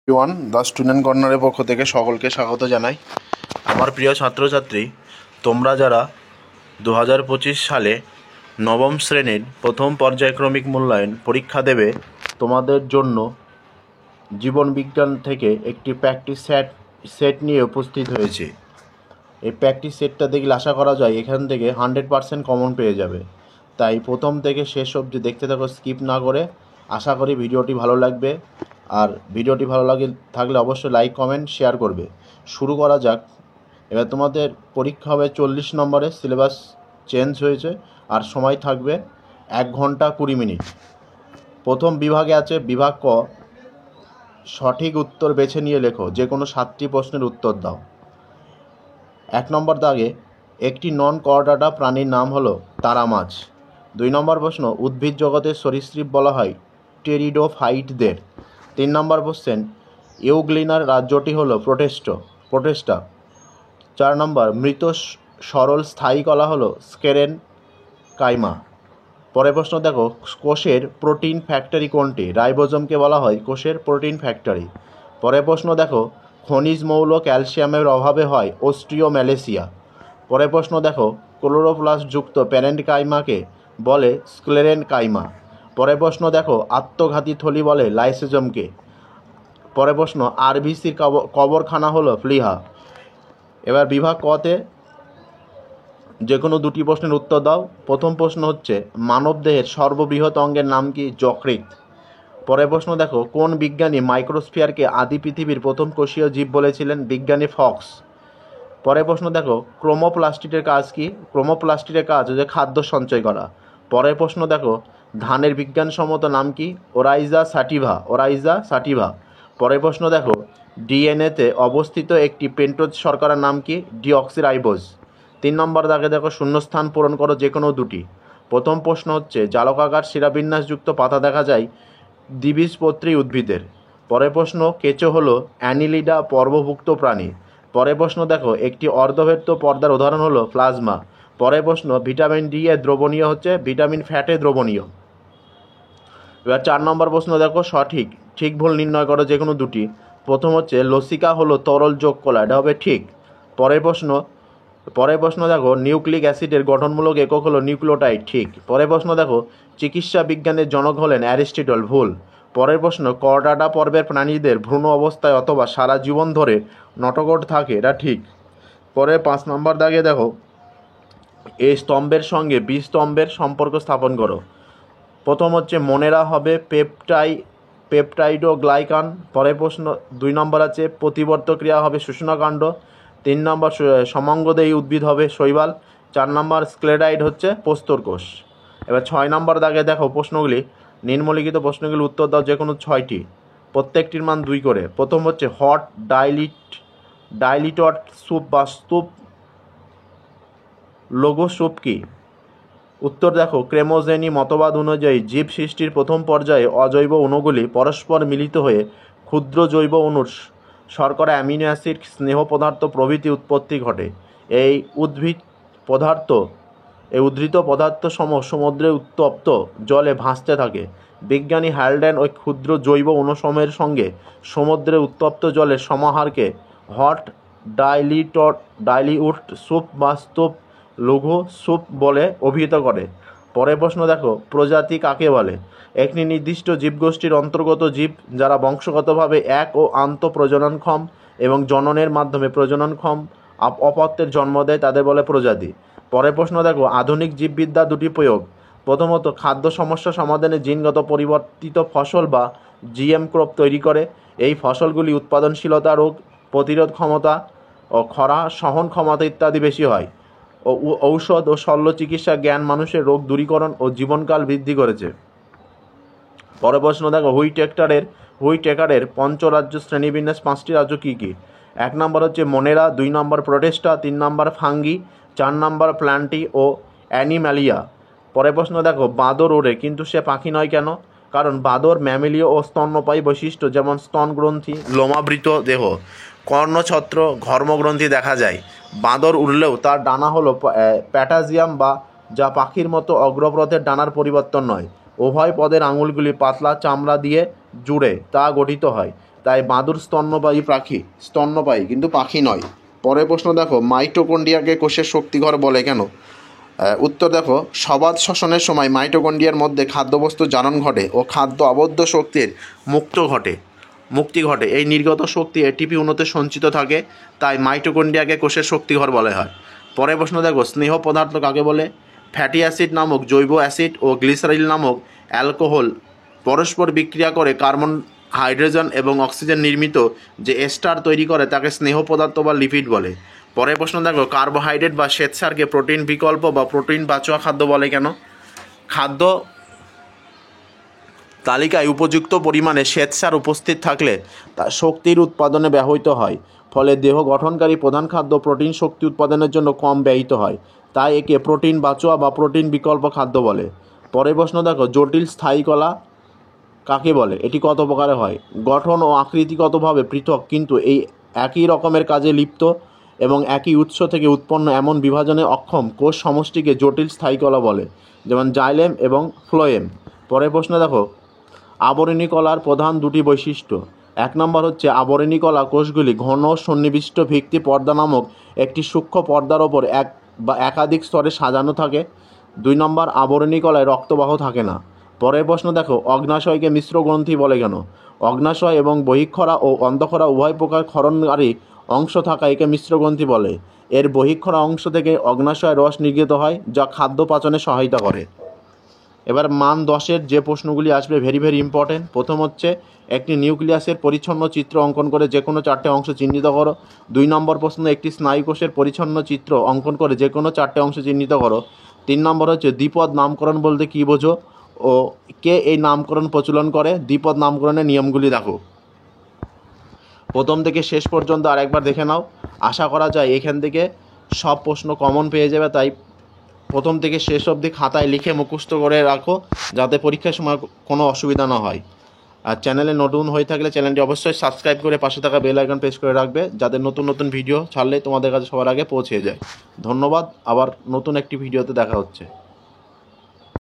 One the student কর্নারের পক্ষ থেকে সকলকে স্বাগত জানাই। আমার প্রিয় ছাত্রছাত্রী, তোমরা যারা 2025 সালে নবম শ্রেণীর প্রথম পর্যায়ক্রমিক মূল্যায়ন পরীক্ষা দেবে, তোমাদের জন্য জীবন বিজ্ঞান থেকে একটি প্র্যাকটিস সেট নিয়ে উপস্থিত হয়েছে। এই প্র্যাকটিস সেটটা দেখলে আশা করা যায় এখান থেকে 100% কমন পেয়ে যাবে। তাই প্রথম থেকে শেষ অবধি দেখতে থাকো, স্কিপ না করে। আশা করি ভিডিওটি ভালো লাগবে, আর ভিডিওটি ভালো থাকলে অবশ্যই লাইক, কমেন্ট, শেয়ার করবে। শুরু করা যাক। এবার তোমাদের পরীক্ষা হবে 40 নম্বরে। সিলেবাস চেঞ্জ হয়েছে, আর সময় থাকবে 1 ঘন্টা 20 মিনিট। প্রথম বিভাগে আছে বিভাগ ক। সঠিক উত্তর বেছে নিয়ে লেখো, যে কোনো 7টি প্রশ্নের উত্তর দাও। 1 নম্বর দাগে, একটি নন করডাটা প্রাণীর নাম হলো তারা মাছ। 2 নম্বর প্রশ্ন, উদ্ভিদ জগতের সরীসৃপ বলা হয় টেরিডোফাইটদের। 3 নম্বর কোশ্চেন, ইউগ্লিনার রাজ্যটি হলো প্রোটেস্টা। 4 নম্বর, মৃত সরল স্থায়ী কলা হলো স্কেরেন কাইমা। পরের প্রশ্ন দেখো, কোষের প্রোটিন ফ্যাক্টরি কোনটি? রাইবোজোমকে বলা হয় কোষের প্রোটিন ফ্যাক্টরি। পরের প্রশ্ন দেখো, খনিজ মৌল ক্যালসিয়ামের অভাবে হয় অস্টিওম্যালেসিয়া। পরের প্রশ্ন দেখো, ক্লোরোপ্লাস্ট যুক্ত প্যারেন্ট কাইমাকে বলে স্ক্লেরেন কাইমা। পরের প্রশ্ন দেখো, আত্মঘাতী থলি বলে লাইসোজোমকে। পরের প্রশ্ন, আরবিসির কবরখানা হলো প্লীহা। এবার বিভাগ কতে যে কোনো 2টি প্রশ্নের উত্তর দাও। প্রথম প্রশ্ন হচ্ছে, মানবদেহের সর্ববৃহৎ অঙ্গের নাম কি? যকৃৎ। পরের প্রশ্ন দেখো, কোন বিজ্ঞানী মাইক্রোস্ফিয়ারকে আদি পৃথিবীর প্রথম কোষীয় জীব বলেছিলেন? বিজ্ঞানী ফক্স। পরের প্রশ্ন দেখো, ক্রোমোপ্লাস্টিডের কাজ কি? ক্রোমোপ্লাস্টিডের কাজ হচ্ছে খাদ্য সঞ্চয় করা। পরের প্রশ্ন দেখো, ধানের বিজ্ঞানসম্মত নাম কি? ওরাইজা সাটিভা। পরের প্রশ্ন দেখো, ডিএনএতে অবস্থিত একটি পেন্টোজ শর্করার নাম কি? ডিঅক্সিরাইবোজ। 3 নম্বর দাগে দেখো, শূন্যস্থান পূরণ করো যে কোনো 2টি। প্রথম প্রশ্ন হচ্ছে, জালকাকার শিরাবিন্যাসযুক্ত পাতা দেখা যায় দ্বিবীজপত্রী উদ্ভিদের। পরের প্রশ্ন, কেঁচো হলো অ্যানিলিডা পর্বভুক্ত প্রাণী। পরের প্রশ্ন দেখো, একটি অর্ধবৃত্ত পর্দার উদাহরণ হলো প্লাজমা। পরের প্রশ্ন, ভিটামিন ডি এর দ্রবণীয় হচ্ছে ভিটামিন ফ্যাটে দ্রবণীয়। এবার 4 নম্বর প্রশ্ন দেখো, ঠিক ভুল নির্ণয় করো যে কোনো 2টি। প্রথম হচ্ছে, লসিকা হলো তরল যোগ কলা, এটা হবে ঠিক। পরের প্রশ্ন দেখো, নিউক্লিক অ্যাসিডের গঠনমূলক একক হলো নিউক্লিওটাইড, ঠিক। পরের প্রশ্ন দেখো, চিকিৎসা বিজ্ঞানের জনক হলেন অ্যারিস্টটল, ভুল। পরের প্রশ্ন, করডাটা পর্বের প্রাণীদের ভ্রূণ অবস্থায় অথবা সারা জীবন ধরে নটকট থাকে, এটা ঠিক। পরে 5 নম্বর দাগে দেখো, এই স্তম্ভের সঙ্গে বি স্তম্ভের সম্পর্ক স্থাপন করো। প্রথম হচ্ছে, মনেরা হবে পেপটাইডোগ্লাইকান। পরের প্রশ্ন 2 নম্বর আছে, প্রতিবর্ত ক্রিয়া হবে শুষ্ণকাণ্ড। 3 নম্বর, সমাঙ্গদেহী উদ্ভিদ হবে শৈবাল। 4 নম্বর, স্ক্লেরাইড হচ্ছে প্রস্তর কোষ। এবার 6 নম্বর দাগে দেখো প্রশ্নগুলি, নিম্নলিখিত প্রশ্নগুলির উত্তর দাও যে কোনো 6টি। প্রত্যেকটির মান 2 করে। প্রথম হচ্ছে, হট ডাইলিটড স্যুপ বা স্তূপ লোগো স্যুপ কি? উত্তর দেখো, ক্রেমোজেনি মতবাদ অনুযায়ী জীব সৃষ্টির প্রথম পর্যায়ে অজৈব অণুগুলি পরস্পর মিলিত হয়ে ক্ষুদ্র জৈব অণুর শর্করা, অ্যামিনো অ্যাসিড, স্নেহ পদার্থ প্রভৃতি উৎপত্তি ঘটে। এই উদ্ধৃত পদার্থ সমুদ্রে উত্তপ্ত জলে ভাসতে থাকে। বিজ্ঞানী হ্যালডেন ওই ক্ষুদ্র জৈব অণুসমূহের সঙ্গে সমুদ্রে উত্তপ্ত জলের সমাহারকে হট ডাইলিউট স্যুপ বা স্তূপ লঘু স্যুপ বলে অভিহিত করে। পরের প্রশ্ন দেখো, প্রজাতি কাকে বলে? একটি নির্দিষ্ট জীবগোষ্ঠীর অন্তর্গত জীব যারা বংশগতভাবে এক ও আন্তঃপ্রজননক্ষম এবং জননের মাধ্যমে প্রজননক্ষম অপত্যের জন্ম দেয়, তাদের বলে প্রজাতি। পরের প্রশ্ন দেখো, আধুনিক জীববিদ্যা 2টি প্রয়োগ। প্রথমত, খাদ্য সমস্যা সমাধানে জিনগত পরিবর্তিত ফসল বা জিএম ক্রপ তৈরি করে। এই ফসলগুলি উৎপাদনশীলতা, রোগ প্রতিরোধ ক্ষমতা ও খরা সহন ক্ষমতা ইত্যাদি বেশি হয়। ঔষধ ও শল্য চিকিৎসা জ্ঞান মানুষের রোগ দূরীকরণ ও জীবনকাল বৃদ্ধি করেছে। পরের প্রশ্ন দেখো, হুইটেকারের পঞ্চরাজ্য শ্রেণীবিন্যাস 5টি রাজ্য কী কী? 1 নম্বর হচ্ছে মনেরা, 2 নম্বর প্রোটেস্টা, 3 নম্বর ফাঙ্গি, 4 নম্বর প্ল্যান্টি ও অ্যানিম্যালিয়া। পরের প্রশ্ন দেখো, বাঁদর ওড়ে কিন্তু সে পাখি নয় কেন? কারণ বাঁদর ম্যামেলীয় ও স্তন্যপায়ী বৈশিষ্ট্য, যেমন স্তনগ্রন্থি, লোমাবৃত দেহ, কর্ণছত্র, ঘর্মগ্রন্থি দেখা যায়। বাঁদর উড়লেও তার ডানা হলো প্যাটাজিয়াম, বা যা পাখির মতো অগ্রপথের ডানার পরিবর্তন নয়। উভয় পদের আঙুলগুলি পাতলা চামড়া দিয়ে জুড়ে তা গঠিত হয়। তাই বাদুড় স্তন্যপায়ী কিন্তু পাখি নয়। পরের প্রশ্ন দেখো, মাইটোকন্ড্রিয়াকে কোষের শক্তিঘর বলে কেন? উত্তর দেখো, সবাত শ্বসনের সময় মাইটোকন্ড্রিয়ার মধ্যে খাদ্যবস্তু জারণ ঘটে ও খাদ্য আবদ্ধ শক্তির মুক্তি ঘটে। এই নির্গত শক্তি এটিপি অণুতে সঞ্চিত থাকে, তাই মাইটোকন্ড্রিয়াকে কোষের শক্তিঘর বলা হয়। পরের প্রশ্ন দেখো, স্নেহ পদার্থ কাকে বলে? ফ্যাটি অ্যাসিড নামক জৈব অ্যাসিড ও গ্লিসারিল নামক অ্যালকোহল পরস্পর বিক্রিয়া করে কার্বন, হাইড্রোজেন এবং অক্সিজেন নির্মিত যে এস্টার তৈরি করে তাকে স্নেহ পদার্থ বা লিপিড বলে। পরের প্রশ্ন দেখো, কার্বোহাইড্রেট বা শ্বেতসারকে প্রোটিন বিকল্প বা প্রোটিন বাঁচোয়া খাদ্য বলে কেন? খাদ্য তালিকায় উপযুক্ত পরিমাণে শ্বেতসার উপস্থিত থাকলে তা শক্তির উৎপাদনে ব্যবহৃত হয়, ফলে দেহ গঠনকারী প্রধান খাদ্য প্রোটিন শক্তি উৎপাদনের জন্য কম ব্যয়িত হয়, তাই একে প্রোটিন বাঁচোয়া বা প্রোটিন বিকল্প খাদ্য বলে। পরের প্রশ্ন দেখো, জটিল স্থায়ী কলা কাকে বলে? এটি কত প্রকারে হয়? গঠন ও আকৃতিগতভাবে পৃথক কিন্তু এই একই রকমের কাজে লিপ্ত এবং একই উৎস থেকে উৎপন্ন এমন বিভাজনে অক্ষম কোষ সমষ্টিকে জটিল স্থায়ী কলা বলে, যেমন জাইলেম এবং ফ্লোয়েম। পরের প্রশ্ন দেখো, আবরণী কলার প্রধান দুটি বৈশিষ্ট্য। 1 নম্বর হচ্ছে, আবরণী কলা কোষগুলি ঘন সন্নিবিষ্ট ভিত্তি পর্দা নামক একটি সূক্ষ্ম পর্দার ওপর এক বা একাধিক স্তরে সাজানো থাকে। 2 নম্বর, আবরণী কলায় রক্তবাহ থাকে না। পরের প্রশ্ন দেখো, অগ্নাশয়কে মিশ্র গ্রন্থি বলে কেন? অগ্নাশয় এবং বহিঃক্ষরা ও অন্তঃক্ষরা উভয় প্রকার ক্ষরণকারী অংশ থাকা একে মিশ্র গ্রন্থি বলে। এর বহিঃক্ষরা অংশ থেকে অগ্নাশয় রস নির্গত হয়, যা খাদ্য পাচনে সহায়তা করে। এবার মান 10-এর যে প্রশ্নগুলি আসবে ভেরি ভেরি ইম্পর্টেন্ট। প্রথম হচ্ছে, একটি নিউক্লিয়াসের পরিচ্ছন্ন চিত্র অঙ্কন করে যে কোনো 4টে অংশ চিহ্নিত করো। 2 নম্বর প্রশ্ন, একটি স্নায়ুকোষের পরিচ্ছন্ন চিত্র অঙ্কন করে যে কোনো 4টে অংশ চিহ্নিত করো। 3 নম্বর হচ্ছে, দ্বিপদ নামকরণ বলতে কী বোঝো ও কে এই নামকরণ প্রচলন করে? দ্বিপদ নামকরণের নিয়মগুলি দেখো। প্রথম থেকে শেষ পর্যন্ত আরেকবার দেখে নাও। আশা করা যায় এখান থেকে সব প্রশ্ন কমন পেয়ে যাবে, তাই প্রথম থেকে শেষ অবধি খাতায় লিখে মুখস্থ করে রাখো, যাতে পরীক্ষার সময় কোনো অসুবিধা না হয়। আর চ্যানেলে নতুন হয়ে থাকলে চ্যানেলটি অবশ্যই সাবস্ক্রাইব করে পাশে থাকা বেল আইকন প্রেস করে রাখবে, যাতে নতুন নতুন ভিডিও ছাড়লে তোমাদের কাছে সবার আগে পৌঁছে যায়। ধন্যবাদ, আবার নতুন একটি ভিডিওতে দেখা হচ্ছে।